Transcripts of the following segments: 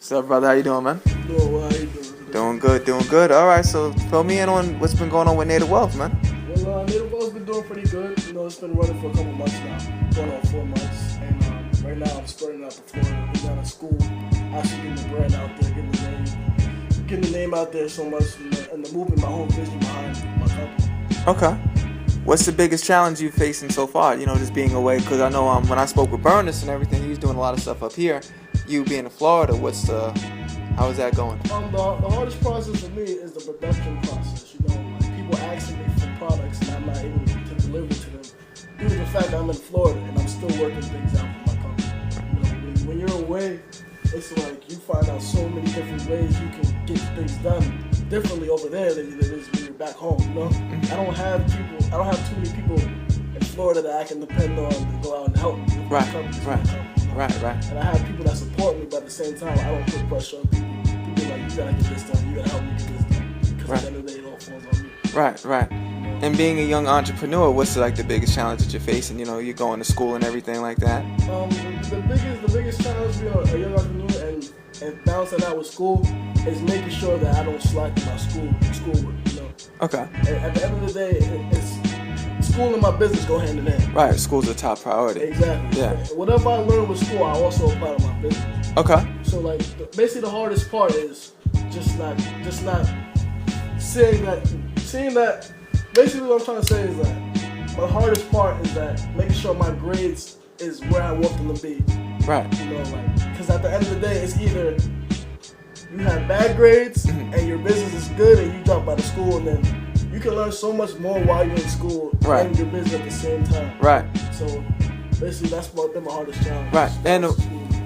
What's up, brother? How you doing, man? Doing well, how you doing? Doing good, doing good. All right, so fill me in on what's been going on with Native Wealth, man. Well, Native Well's been doing pretty good. You know, it's been running for a couple months now, going on 4 months. And right now I'm spreading out to Florida. We're down at school, actually getting the brand out there, getting the name out there so much, and the movement, my whole vision behind my company. Okay. What's the biggest challenge you're facing so far? You know, just being away, because I know when I spoke with Burness and everything, he was doing a lot of stuff up here. You being in Florida, how is that going? The hardest process for me is the production process. You know, like people asking me for products and I'm not able to deliver to them due to the fact that I'm in Florida and I'm still working things out for my company. You know, when you're away, it's like you find out so many different ways you can get things done differently over there than it is when you're back home. You know, I don't have too many people in Florida that I can depend on to go out and help me. Right. And I have people that support me, but at the same time, I don't put pressure on people. People are like, you gotta get this done, you gotta help me get this done. Because at the end of the day, it all falls on me. Right. And being a young entrepreneur, what's like the biggest challenge that you're facing? You know, you're going to school and everything like that. The biggest challenge being a young entrepreneur and balancing out with school is making sure that I don't slack in my schoolwork. You know. Okay. And at the end of the day, it's school and my business go hand in hand. Right, school's a top priority. Exactly. Yeah. Whatever I learn with school, I also apply to my business. Okay. So like, basically the hardest part is just not seeing that. Basically, what I'm trying to say is that the hardest part is that making sure my grades is where I want them to be. Right. You know, like, because at the end of the day, it's either you have bad grades and your business is good and you drop out of school, and then you can learn so much more while you're in school and your business at the same time. Right. So basically, that's been my hardest challenge.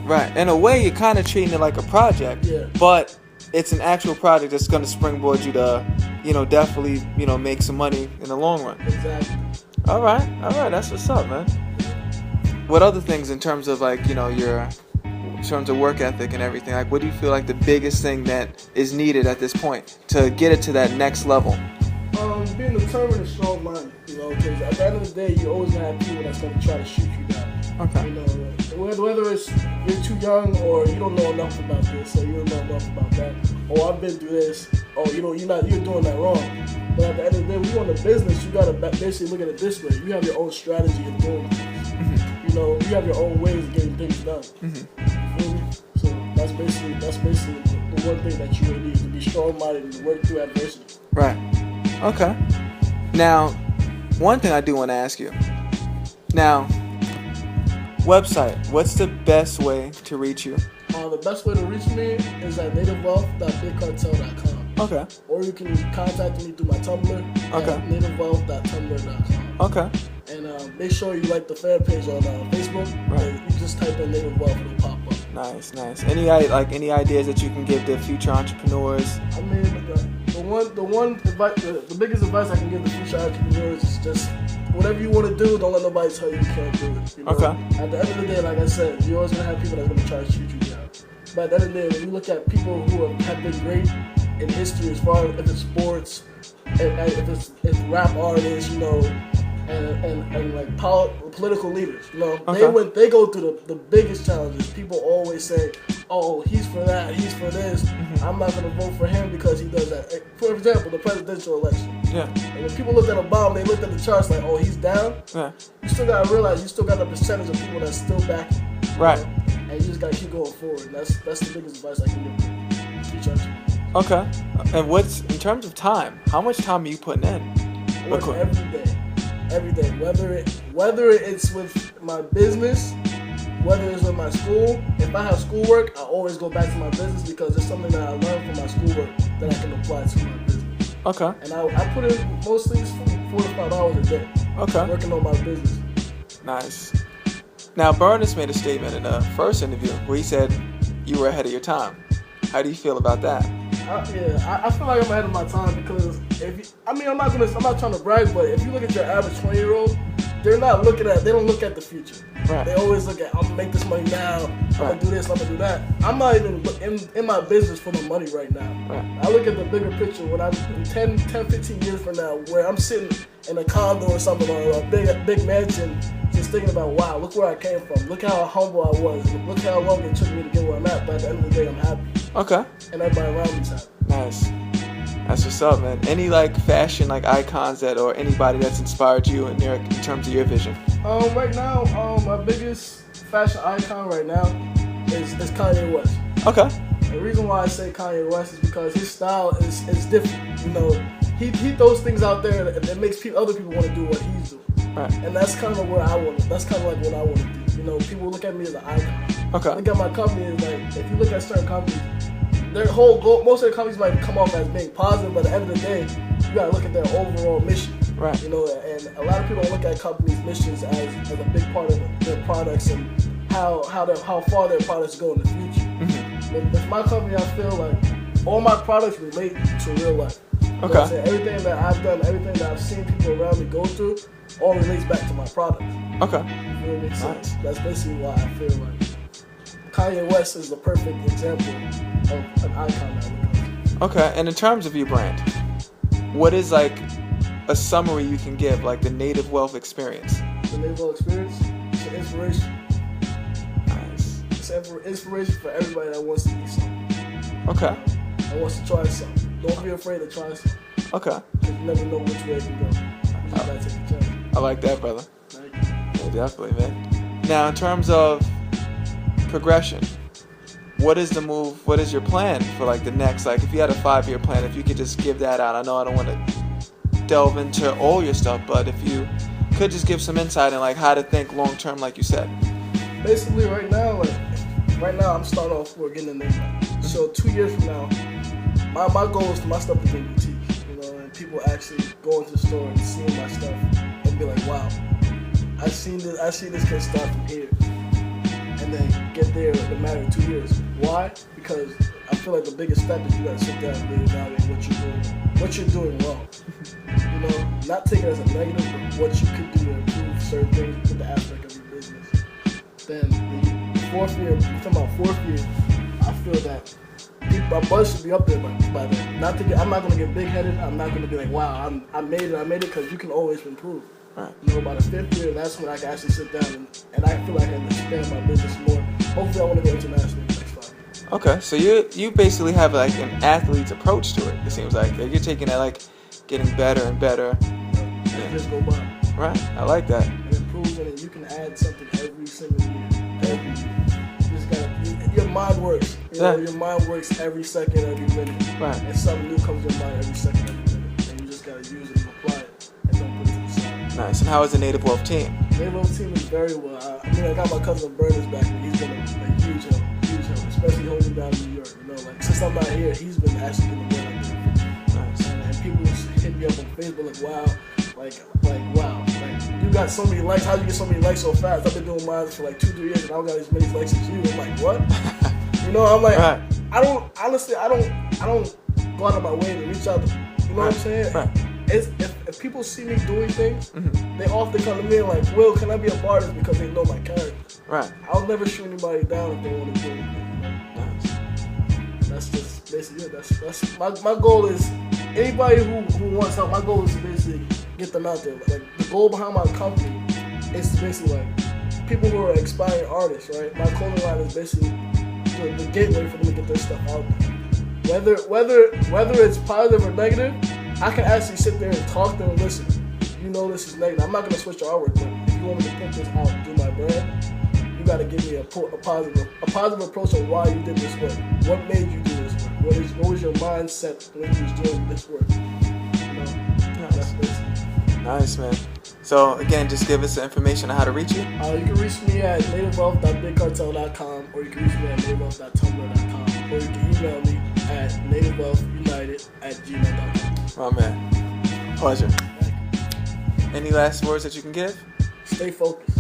Right. In a way, you're kind of treating it like a project. Yeah. But it's an actual project that's going to springboard you to, definitely, make some money in the long run. Exactly. All right. That's what's up, man. What other things in terms of in terms of work ethic and everything? Like, what do you feel like the biggest thing that is needed at this point to get it to that next level? Being determined and strong-minded, because at the end of the day, you're always gonna have people that's gonna try to shoot you down. Okay. Whether it's you're too young or you don't know enough about this or you don't know enough about that, or I've been through this, or you're doing that wrong. But at the end of the day, when you want a business, you gotta basically look at it this way: you have your own strategy of doing things. You have your own ways of getting things done. You feel me? So that's basically the one thing that you really need, to be strong-minded and work through adversity. Right. Okay. Now, one thing I do want to ask you. Now, website. What's the best way to reach you? The best way to reach me is at nativewealth.bigcartel.com. Okay. Or you can contact me through my Tumblr at nativewealth.tumblr.com. Okay. And make sure you like the fan page on Facebook. Right. And you just type in Native Wealth and it'll pop up. Nice. Any ideas that you can give to future entrepreneurs? I mean, the biggest advice I can give to future entrepreneurs is just whatever you want to do, don't let nobody tell you you can't do it. Okay. At the end of the day, like I said, you're always gonna have people that are gonna try to shoot you down. But at the end of the day, when you look at people who have been great in history, as far as if it's sports, if it's rap artists, and like political leaders, Okay. they go through the biggest challenges. People always say, "Oh, he's for that, he's for this. I'm not gonna vote for him because he does that." For example, the presidential election. Yeah. And when people looked at Obama, they looked at the charts like, "Oh, he's down." Yeah. You still gotta realize you still got a percentage of people that's still backing. Right. And you just gotta keep going forward. And that's the biggest advice I can give to future entrepreneurs. Okay. And what's in terms of time? How much time are you putting in? Work every day. Whether it's with my business, whether it's with my school. If I have schoolwork, I always go back to my business because it's something that I learned from my schoolwork that I can apply to my business. Okay. And I put in mostly 4 to 5 hours a day. Okay. Working on my business. Nice. Now, Burness made a statement in the first interview where he said you were ahead of your time. How do you feel about that? I feel like I'm ahead of my time because I'm not trying to brag, but if you look at your average 20-year-old, they don't look at the future. Right. They always look at, I'm gonna make this money now, I'm gonna do this, I'm gonna do that. I'm not even in my business for the money right now. Right. I look at the bigger picture when I'm 10, 15 years from now, where I'm sitting in a condo or something, or a big mansion, just thinking about, wow, look where I came from. Look how humble I was. Look how long it took me to get where I'm at. But at the end of the day, I'm happy. Okay. And everybody around me's happy. Nice. That's what's up, man. Any like fashion like icons that or anybody that's inspired you in terms of your vision? Right now, my biggest fashion icon right now is Kanye West. Okay. The reason why I say Kanye West is because his style is different. You know, he throws things out there that makes other people want to do what he's doing. Right. And that's kind of where that's kind of like what I want to do. You know, people look at me as an icon. Okay. Look at my company as like, if you look at certain companies, their whole goal, most of the companies might come off as being positive, but at the end of the day, you gotta look at their overall mission. Right. You know, and a lot of people don't look at companies' missions as a big part of their products and how far their products go in the future. Mm-hmm. With my company, I feel like all my products relate to real life. You know what I'm saying? Everything that I've done, everything that I've seen people around me go through, all relates back to my products. Okay. You know what I mean? So that's basically why I feel like Kanye West is the perfect example of an icon that we got. Okay, and in terms of your brand, what is like a summary you can give, like the Native Wealth experience? The Native Wealth experience, it's an inspiration. Nice. It's an inspiration for everybody that wants to be something. Okay. That wants to try something. Don't be afraid to try something. Okay. Because you never know which way it can go. You just gotta take a chance. I like that, brother. Thank you. Yeah, definitely, man. Now, in terms of progression, what is the move? What is your plan for like the next? Like, if you had a 5-year plan, if you could just give that out. I know I don't want to delve into all your stuff, but if you could just give some insight in like how to think long term, like you said. Basically, right now, I'm starting off. We're getting in there. So 2 years from now, my goal is for my stuff to be boutique. You know, and people actually go into the store and seeing my stuff and be like, wow, I see this kid start from here. And then get there in a matter of 2 years. Why? Because I feel like the biggest step is you gotta sit down and really evaluate what you're doing wrong. You know, not take it as a negative, but what you could do to improve certain things in the aspect of your business. Then the 4th year, I'm talking about 4th year, I feel that my buzz should be up there by then. I'm not gonna get big headed. I'm not gonna be like, wow, I made it, because you can always improve. Right. You know, by the 5th year, that's when I can actually sit down and I feel like I can expand my business more. Hopefully, I want to go international in the next 5 years. Okay, so you basically have like an athlete's approach to it. It seems like you're taking it like getting better and better. And just go by. Right, I like that. And improve, and you can add something every single year. Every year. You just gotta. Your mind works. You know, your mind works every second, every minute. Right. And something new comes to your mind every second, every minute. And you just gotta use it and apply it, and don't put it to the side. Nice. And how is the Native Wealth team? Native Wealth team is very well. I got my cousin Bernard's back, and he's been a huge help, especially holding down in New York. You know, like since I'm not here, he's been actually getting the word out there. Nice. And people hit me up on Facebook like, wow, like you got so many likes. How do you get so many likes so fast? I've been doing mine for like 2-3 years, and I don't got as many likes as you. I'm like, what? You know, I'm like, right. I don't go out of my way to reach out to people. You know what I'm saying? Right. If people see me doing things, they often come to me and like, Will, can I be a part of this? Because they know my character. Right. I'll never shoot anybody down if they want to do anything. Nice. That's just basically it. That's my goal is anybody who wants help. My goal is to basically get them out there. Like the goal behind my company is to basically like people who are aspiring artists, right? My clothing line is basically the gateway for them to get their stuff out there. Whether it's positive or negative, I can actually sit there and talk to them and listen. You know this is negative. I'm not gonna switch your artwork, but if you want me to put this out through my brand, you gotta give me a positive approach on why you did this work. What made you do this work? What was your mindset when you was doing this work? You know, that's basically. Nice, man. So again, just give us the information on how to reach you. You can reach me at nativewealth.bigcartel.com, or you can reach me at nativewealth.tumblr.com, or you can email me at nativewealthunited@gmail.com. Oh man, pleasure. Any last words that you can give? Stay focused.